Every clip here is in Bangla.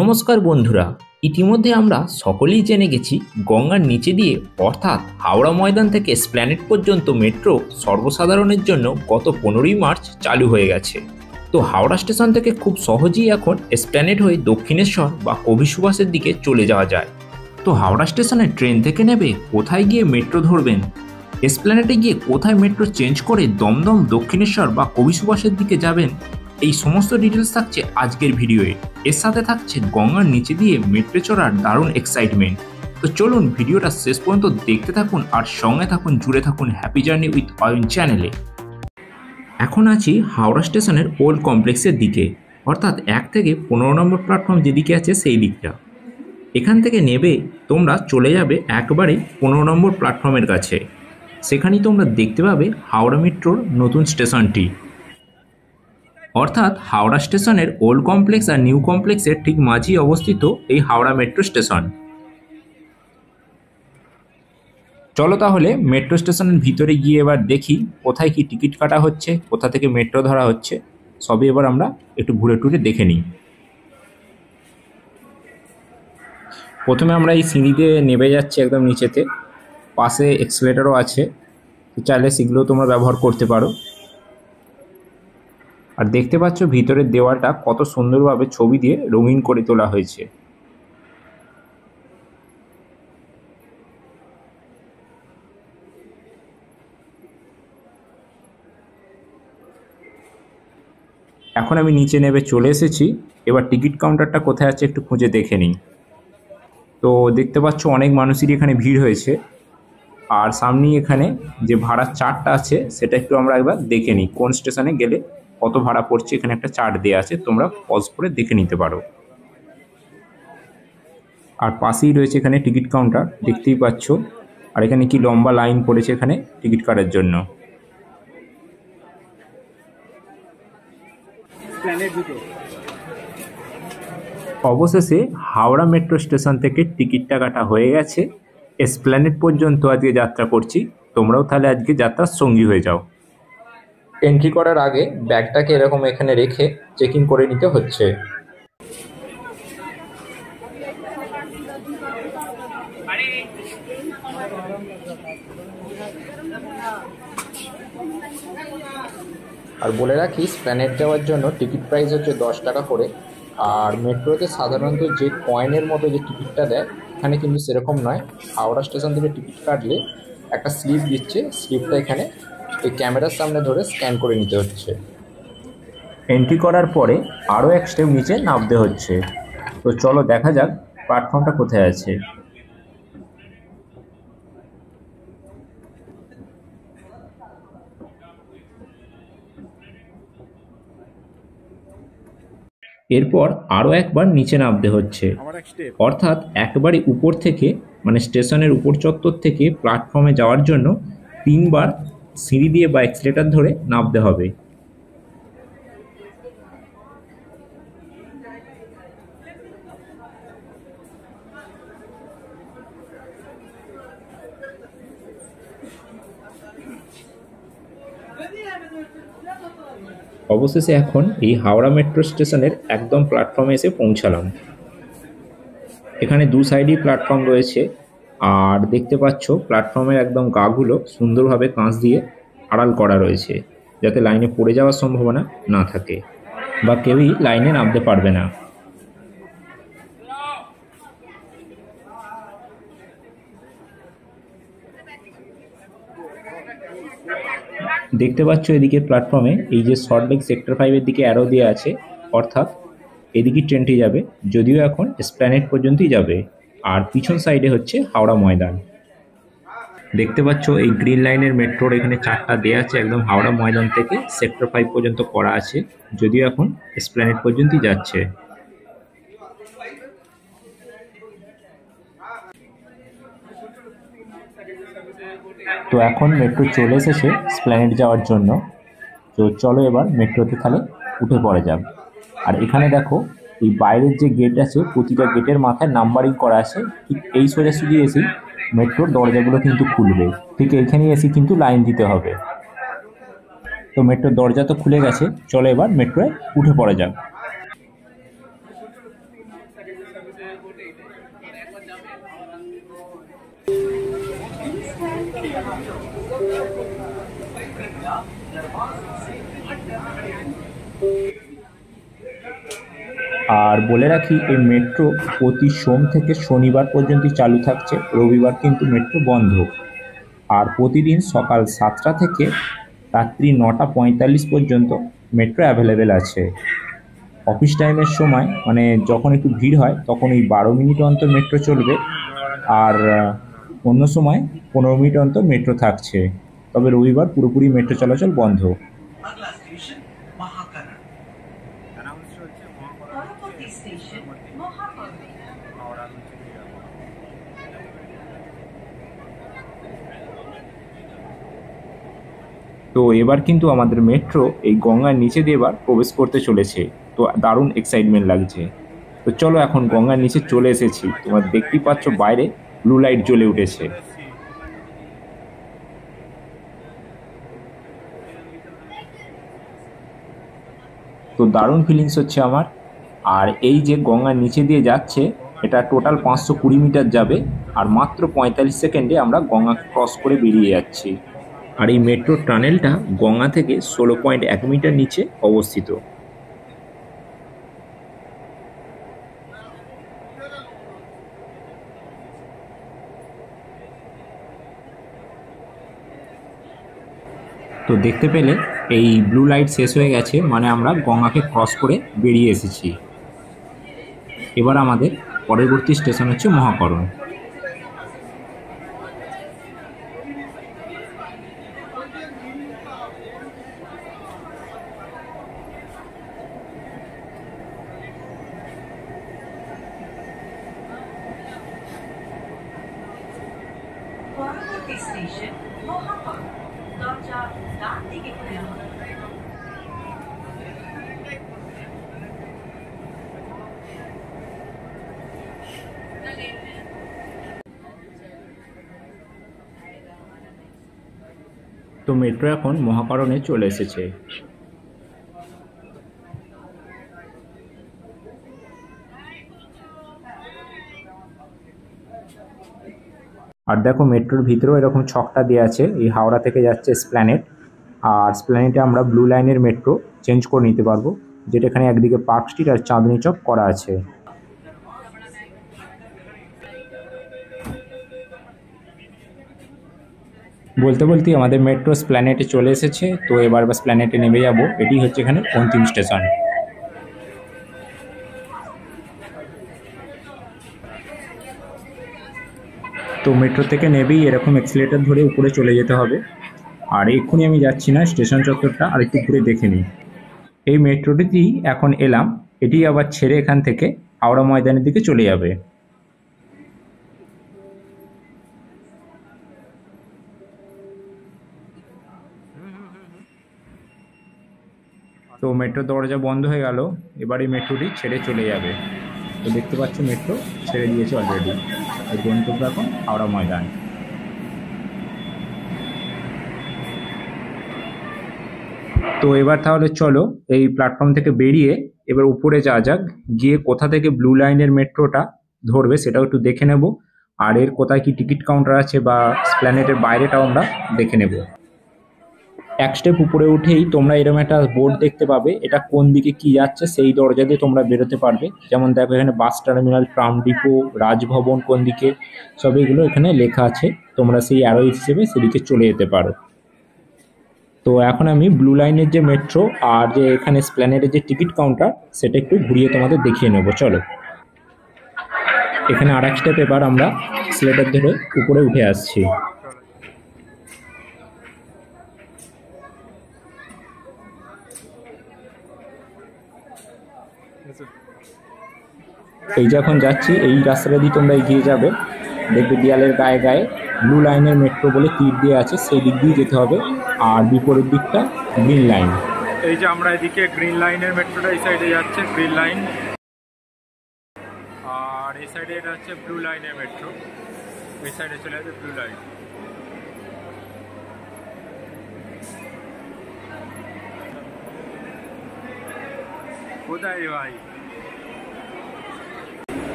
নমস্কার বন্ধুরা, ইতিমধ্যে আমরা সকলেই জেনে গেছি গঙ্গার নিচে দিয়ে অর্থাৎ হাওড়া ময়দান থেকে এসপ্ল্যানেড পর্যন্ত মেট্রো সর্বসাধারণের জন্য গত 15ই মার্চ চালু হয়ে গেছে। তো হাওড়া স্টেশন থেকে খুব সহজেই এখন এসপ্ল্যানেড হয়ে দক্ষিণেশ্বর বা কবি সুভাষের দিকে চলে যাওয়া যায়। তো হাওড়া স্টেশনে ট্রেন থেকে নেবে কোথায় গিয়ে মেট্রো ধরবেন, এসপ্ল্যানেডে গিয়ে কোথায় মেট্রো চেঞ্জ করে দমদম দক্ষিণেশ্বর বা কবি সুভাষের দিকে যাবেন, এই সমস্ত ডিটেলস থাকছে আজকের ভিডিওয়ে। এর সাথে থাকছে গঙ্গার নিচে দিয়ে মেট্রো চড়ার দারুণ এক্সাইটমেন্ট। তো চলুন ভিডিওটা শেষ পর্যন্ত দেখতে থাকুন আর সঙ্গে থাকুন, জুড়ে থাকুন হ্যাপি জার্নি উইথ অয়ন চ্যানেলে। এখন আছি হাওড়া স্টেশনের ওল্ড কমপ্লেক্সের দিকে, অর্থাৎ 1 থেকে 15 নম্বর প্ল্যাটফর্ম যেদিকে আছে সেই দিকটা। এখান থেকে নেবে তোমরা চলে যাবে একবারে 15 নম্বর প্ল্যাটফর্মের কাছে। সেখানেই তোমরা দেখতে পাবে হাওড়া মেট্রোর নতুন স্টেশনটি, অর্থাৎ হাওড়া স্টেশনের ওল্ড কমপ্লেক্স আর নিউ কমপ্লেক্সের ঠিক মাঝেই অবস্থিত এই হাওড়া মেট্রো স্টেশন। চলো তাহলে মেট্রো স্টেশনের ভিতরে গিয়ে এবার দেখি কোথায় কি টিকিট কাটা হচ্ছে, কোথা থেকে মেট্রো ধরা হচ্ছে, সবই এবার আমরা একটু ঘুরে টুরে দেখে নিই। প্রথমে আমরা এই সিঁড়িতে নেমে যাচ্ছি একদম নিচেতে, পাশে এক্সেলেটারও আছে, চাইলে সেগুলো তোমরা ব্যবহার করতে পারো। আর দেখতে পাচ্ছ ভিতরের দেওয়ালটা কত সুন্দরভাবে ছবি দিয়ে রঙিন করে তোলা হয়েছে। এখন আমি নিচে নেমে চলে এসেছি, এবার টিকিট কাউন্টারটা কোথায় আছে একটু খুঁজে দেখে নিই। তো দেখতে পাচ্ছ অনেক মানুষেরই এখানে ভিড় হয়েছে, আর সামনেই এখানে যে ভাড়ার চার্টটা আছে সেটা একটু আমরা একবার দেখে নিই, কোন স্টেশনে গেলে কত ভাড়া পড়ছে। এখানে একটা চার্ট দেওয়া আছে, তোমরা পজ করে দেখে নিতে পারো। আর পাশেই রয়েছে এখানে টিকিট কাউন্টার, দেখতেই পাচ্ছ। আর এখানে কি লম্বা লাইন পড়েছে এখানে টিকিট কাটার জন্য। অবশেষে হাওড়া মেট্রো স্টেশন থেকে টিকিটটা কাটা হয়ে গেছে, এসপ্ল্যানেড পর্যন্ত আজকে যাত্রা করছি। তোমরাও তাহলে আজকে যাত্রার সঙ্গী হয়ে যাও। এন্ট্রি করার আগে ব্যাগটাকে এরকম এখানে রেখে চেকিং করে নিতে হচ্ছে। আর বলে রাখি, এসপ্ল্যানেড যাওয়ার জন্য টিকিট প্রাইস হচ্ছে 10 টাকা করে। আর মেট্রোতে সাধারণত যে কয়েনের মতো যে টিকিটটা দেয়, এখানে কিন্তু সেরকম নয়। হাওড়া স্টেশন থেকে টিকিট কাটলে একটা স্লিপ দিচ্ছে, স্লিপটা এখানে এই ক্যামেরার সামনে ধরে স্ক্যান করে নিতে হচ্ছে। এন্ট্রি করার পরে আরও এক স্টেপ নিচে নামতে হচ্ছে। তো চলো দেখা যাক প্ল্যাটফর্মটা কোথায় আছে। এরপর আরও একবার নিচে নামতে হচ্ছে, অর্থাৎ একবারে উপর থেকে মানে স্টেশনের উপর চত্বর থেকে প্ল্যাটফর্মে যাওয়ার জন্য 3বার সিঁড়ি দিয়ে বা এক্সেলেটার ধরে নামতে হবে। অবশেষে এখন এই হাওড়া মেট্রো স্টেশনের একদম প্ল্যাটফর্মে এসে পৌঁছালাম। এখানে দু সাইডেই প্ল্যাটফর্ম রয়েছে, আর দেখতে পাচ্ছ প্ল্যাটফর্মের একদম গাগুলো সুন্দরভাবে কাঁচ দিয়ে আড়াল করা রয়েছে, যাতে লাইনে পড়ে যাওয়ার সম্ভাবনা না থাকে বা কেউই লাইনে নামতে পারবে না। দেখতে পাচ্ছ এদিকে প্ল্যাটফর্মে এই যে সল্টলেক সেক্টর 5-এর দিকে অ্যারো দেওয়া আছে, অর্থাৎ এদিকে ট্রেনটি যাবে, যদিও এখন এসপ্ল্যানেড পর্যন্তই যাবে। আর পিছন সাইডে হচ্ছে হাওড়া ময়দান। দেখতে পাচ্ছ এই গ্রিন লাইনের মেট্রোর এখানে 4টা দেওয়া আছে, একদম হাওড়া ময়দান থেকে সেক্টর 5 পর্যন্ত করা আছে, যদিও এখন এসপ্ল্যানেড পর্যন্তই যাচ্ছে। তো এখন মেট্রো চলে এসেছে এসপ্ল্যানেড যাওয়ার জন্য। তো চলো এবার মেট্রোতে তাহলে উঠে পড়ে যাক। আর এখানে দেখো এই বাইরের যে গেট আছে, প্রতিটা গেটের মাথায় নাম্বারিং করা আছে। ঠিক এই সোজাসুজি এসেই মেট্রোর দরজাগুলো কিন্তু খুলবে, ঠিক এইখানেই এসে কিন্তু লাইন দিতে হবে। তো মেট্রোর দরজা তো খুলে গেছে, চলো এবার মেট্রোয় উঠে পড়া যাক। আর বলে রাখি, এই মেট্রো প্রতি সোম থেকে শনিবার পর্যন্ত চালু থাকছে, রবিবার কিন্তু মেট্রো বন্ধ। আর প্রতিদিন সকাল 7টা থেকে রাত্রি 9:45 পর্যন্ত মেট্রো অ্যাভেলেবেল আছে। অফিস টাইমের সময় মানে যখন একটু ভিড় হয় তখন এই 12 মিনিট অন্তর মেট্রো চলবে, আর অন্য সময় 15 মিনিট অন্তর মেট্রো থাকছে। তবে রবিবার পুরোপুরি মেট্রো চলাচল বন্ধ। তো এবার কিন্তু আমাদের মেট্রো এই গঙ্গার নিচে দিয়ে এবার প্রবেশ করতে চলেছে। তো দারুণ এক্সাইটমেন্ট লাগছে। তো চলো, এখন গঙ্গার নিচে চলে এসেছি। তোমরা দেখতেই পাচ্ছ বাইরে ব্লু লাইট জ্বলে উঠেছে। তো দারুণ ফিলিংস হচ্ছে আমার। আর এই যে গঙ্গার নিচে দিয়ে যাচ্ছে, এটা টোটাল 520 মিটার যাবে, আর মাত্র 45 সেকেন্ডে আমরা গঙ্গা ক্রস করে বেরিয়ে যাচ্ছি। আর এই মেট্রো টানেলটা গঙ্গা থেকে 16.1 মিটার নিচে অবস্থিত। তো দেখতে পেলে এই ব্লু লাইট শেষ হয়ে গেছে, মানে আমরা গঙ্গাকে ক্রস করে বেরিয়ে এসেছি। এবার আমাদের পরবর্তী স্টেশন হচ্ছে মহাকরণ। পরবর্তী স্টেশন মহাকরণ, দরজা ডান দিকে খোলা হবে। তো মেট্রো এখন মহাকরণে চলে এসেছে। আর দেখো, মেট্রোর ভিতরেও এরকম ছকটা দেওয়া আছে। এই হাওড়া থেকে যাচ্ছে এসপ্ল্যানেড, আর এসপ্ল্যানেডে আমরা ব্লু লাইনের মেট্রো চেঞ্জ করে নিতে পারবো, যেটা এখানে একদিকে পার্ক স্ট্রিট আর চাঁদনি চক করা আছে। বলতে বলতেই আমাদের মেট্রো এসপ্ল্যানেডে চলে এসেছে। তো এবার এসপ্ল্যানেডে নেমে যাব। এটি হচ্ছে এখানে অন্তিম স্টেশন। তো মেট্রো থেকে নেবেই এরকম এক্সিলেটর ধরে উপরে চলে যেতে হবে। আর এক্ষুনি আমি যাচ্ছি না, স্টেশন চত্বরটা আর একটু ঘুরে দেখে নিই। এই মেট্রোটিতেই এখন এলাম। এটি আবার ছেড়ে এখান থেকে হাওড়া ময়দানের দিকে চলে যাবে। তো মেট্রোর দরজা বন্ধ হয়ে গেল। এবার এই মেট্রোটি ছেড়ে চলে যাবে। তো দেখতে পাচ্ছ মেট্রো ছেড়ে দিয়েছে অলরেডি। এই গন্তব্য এখন হাওড়া ময়দান। তো এবার তাহলে চলো এই প্ল্যাটফর্ম থেকে বেরিয়ে এবার উপরে যাওয়া যাক, গিয়ে কোথা থেকে ব্লু লাইনের মেট্রোটা ধরবে সেটাও একটু দেখে নেব। আর এর কোথায় কি টিকিট কাউন্টার আছে বা প্ল্যানেটের বাইরেটাও আমরা দেখে নেব। এক স্টেপ উপরে উঠেই তোমরা এরকম একটা বোর্ড দেখতে পাবে। এটা কোন দিকে কি যাচ্ছে সেই দরজা দিয়ে তোমরা বেরোতে পারবে। যেমন দেখো, এখানে bus terminal, tram depot, Raj Bhavan কোন দিকে, সব এগুলো এখানে লেখা আছে। তোমরা সেই অ্যারো হিসেবে সেদিকে চলে যেতে পারো। তো এখন আমি ব্লু লাইনের যে মেট্রো আর যে এখানে এসপ্ল্যানেডের যে টিকিট কাউন্টার সেটা একটু ঘুরিয়ে তোমাদের দেখিয়ে নেবো। চলো, এখানে আর এক স্টেপ এবার আমরা স্লেটার ধরে উপরে উঠে আসছি। এই যখন যাচ্ছি এই রাস্তাটা দিয়ে তোমরা এগিয়ে যাবে, দেখবে দেয়ালের গায়ে গায়ে ব্লু লাইনের মেট্রো বলে তীর দিয়ে আছে, সেই দিক দিয়ে যেতে হবে। আর বিপরীত দিকটা গ্রিন লাইন। এই যে আমরা এদিকে গ্রিন লাইনের মেট্রোটা এই সাইডে যাচ্ছে, গ্রিন লাইন। আর এই সাইডে এটা হচ্ছে ব্লু লাইনের মেট্রো, এই সাইডে চলে যাচ্ছে ব্লু লাইন। কোথায় ভাই?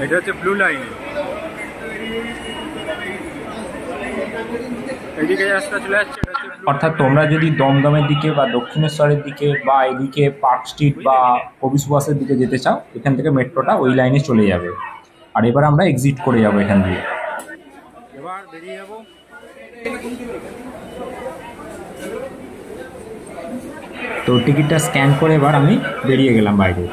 এটা হচ্ছে ব্লু লাইনে। এদিকে রাস্তা চলে যাচ্ছে, এটা হচ্ছে blue অর্থাৎ line। তোমরা যদি দমদমের দিকে বা দক্ষিণেশ্বরের দিকে বা এদিকে পার্ক স্ট্রিট বা কবি সুভাষের দিকে যেতে চাও, এখান থেকে মেট্রোটা ওই লাইনে চলে যাবে। আর এবার আমরা এক্সিট করে যাবো এখান দিয়ে। এবার বেরিয়ে যাবো। তো টিকিটটা স্ক্যান করে এবার আমি বেরিয়ে গেলাম বাইরে।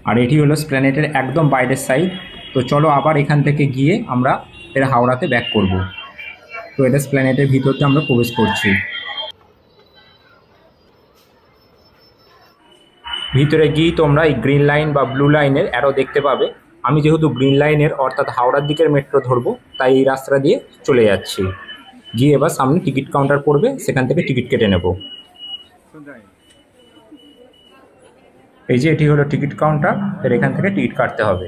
আর এটি হলো স্প্ল্যানেটের একদম বাইরের সাইড। তো চলো আবার এখান থেকে গিয়ে আমরা এর হাওড়াতে ব্যাক করব। তো এটা স্প্ল্যানেটের ভিতরতে আমরা প্রবেশ করছি। ভিতরে গিয়ে তোমরা এই গ্রিন লাইন বা ব্লু লাইনের অ্যারো দেখতে পাবে। আমি যেহেতু গ্রিন লাইনের অর্থাৎ হাওড়ার দিকের মেট্রো ধরবো, তাই এই রাস্তা দিয়ে চলে যাচ্ছি। গিয়ে এবার সামনে টিকিট কাউন্টার পড়বে, সেখান থেকে টিকিট কেটে নেব। এই যে এটি হলো টিকিট কাউন্টার, এর এখান থেকে টিকিট কাটতে হবে।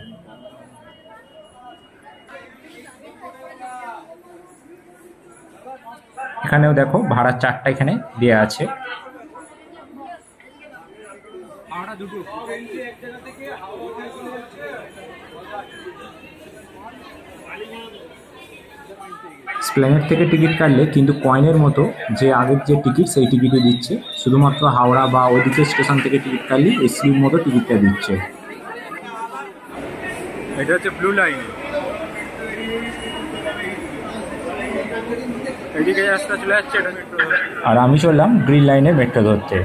এখানেও দেখো ভাড়ার চার্টটা এখানে দেওয়া আছে। স্প্ল্যানেট থেকে টিকিট কাটলে কিন্তু কয়েনের মতো যে আগের যে টিকিট সেই টিকিটই দিচ্ছে, শুধুমাত্র হাওড়া বা ওইদিকে স্টেশন থেকে টিকিট কাটলে এই স্লিপ মতো টিকিটটা দিচ্ছে। এটা হচ্ছে ব্লু লাইনে। এদিকে রাস্তা চলে যাচ্ছে, এটা মেট্রো। আর আমি চললাম গ্রিন লাইনের মেট্রো ধরতে।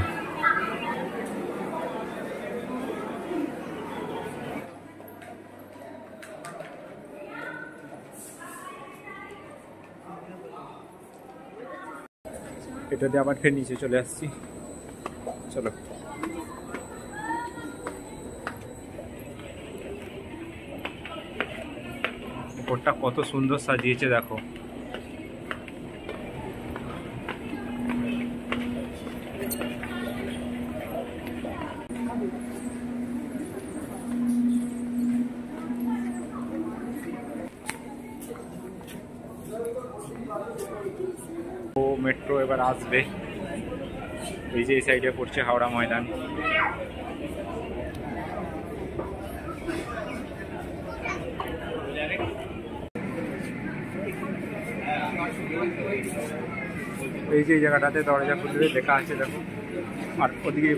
এটা দিয়ে আবার ফের নিচে চলে আসছি। চলো। উপরটা কত সুন্দর সাজিয়েছে দেখো। ও মেট্রো এবার আসবে। এই যে এই সাইডে পড়ছে হাওড়া ময়দান। এই যে এই জায়গাটাতে দরজা খুলবে লেখা আছে দেখো। আর ওদিকে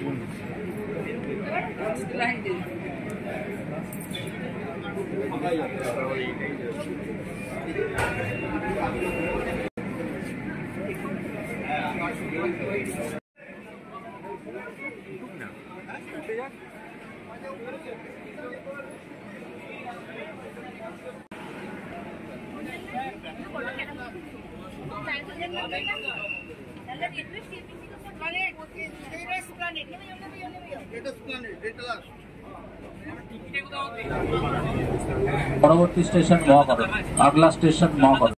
পরবর্তী স্টেশন মহাকরণ, আগলা স্টেশন মহাকরণ।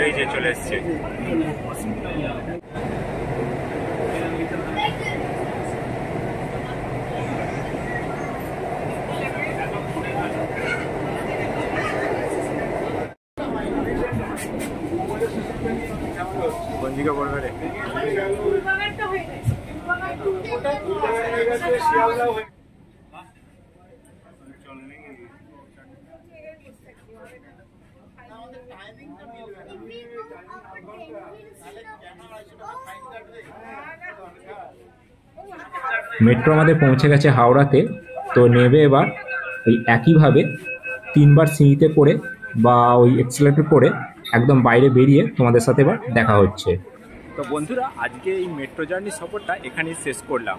এই যে চলে এসছে। বঞ্জিকা পড়বে রে। মেট্রো আমাদের পৌঁছে গেছে হাওড়াতে। তো নেবে এবার ওই একইভাবে 3বার সিঁড়িতে করে বা ওই এক্সিলেটর করে একদম বাইরে বেরিয়ে তোমাদের সাথে এবার দেখা হচ্ছে। তো বন্ধুরা, আজকে এই মেট্রো জার্নি সফরটা এখানেই শেষ করলাম।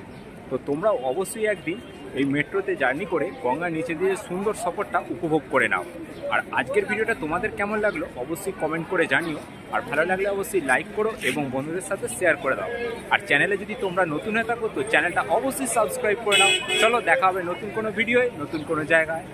তো তোমরা অবশ্যই একদিন এই মেট্রোতে জার্নি করে গঙ্গার নিচে দিয়ে সুন্দর সফরটা উপভোগ করে নাও। আর আজকের ভিডিওটা তোমাদের কেমন লাগলো অবশ্যই কমেন্ট করে জানিও, আর ভালো লাগলে অবশ্যই লাইক করো এবং বন্ধুদের সাথে শেয়ার করে দাও। আর চ্যানেলে যদি তোমরা নতুন হয়ে থাকো তো চ্যানেলটা অবশ্যই সাবস্ক্রাইব করে নাও। চলো দেখা হবে নতুন কোনো ভিডিওয় নতুন কোনো জায়গায়।